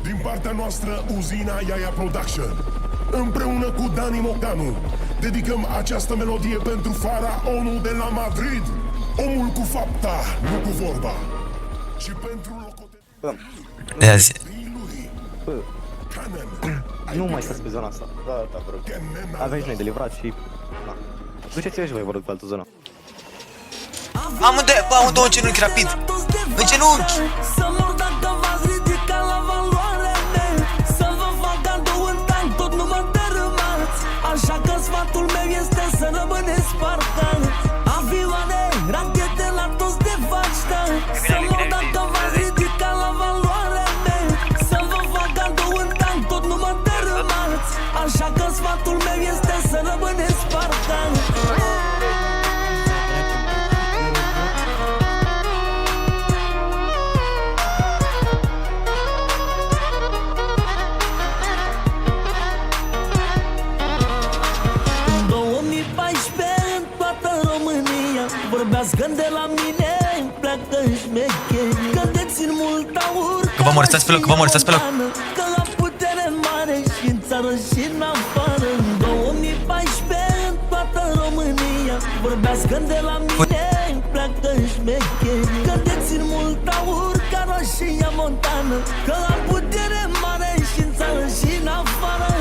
Din partea noastră, uzina Iaia Production, împreună cu Dani Mocanu, dedicăm această melodie pentru Fara ONU de la Madrid, omul cu fapta, nu cu vorba. Și pentru locotenenii lui, Canen. Nu mai stați pe zona asta. Da, vă rog. Avem și noi de livrat și... Da. Duceți-vă și voi, vă rog, pe altă zonă. Amândouă în genunchi, rapid! În genunchi! Să mor dacă v-ați ridicat la valoarea mea. Să vă fac cadou în tank, tot nu mă dărâmați. Așa că sfatul meu este să rămâneți parcă avioane, rachete la toți de vaștă. Să mor dacă v-ați ridicat la valoarea mea. Să vă fac cadou în tank, tot nu mă dărâmați. Așa că sfatul meu este să rămâneți parcă. Vorbească de la mine, pleacă în șmecheri. Că dețin mult aur, că vă mărăstați pe loc, că vă mărăstați pe loc. Că la putere mare și în țară și în afară. În 2014 în toată România. Vorbească de la mine, pleacă în șmecheri. Că dețin mult aur, ca Roșia Montană. Că la putere mare și în țară și în afară.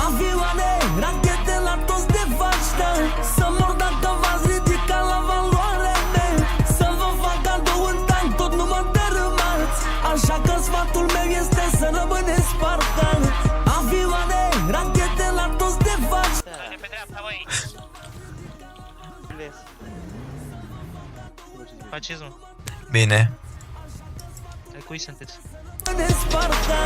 Avioane, rachete la toți de vaștă. Să mor dacă v-ați ridicat la valoare mea. Să vă fac cadou în tank, tot nu mă dărâmați. Așa că sfatul meu este să rămâneți parcă avioane, rachete la toți de vaștă. Pe dreapta, băi! Faceți, mă. Bine. Ai cui sunteți? Rămâneți parcă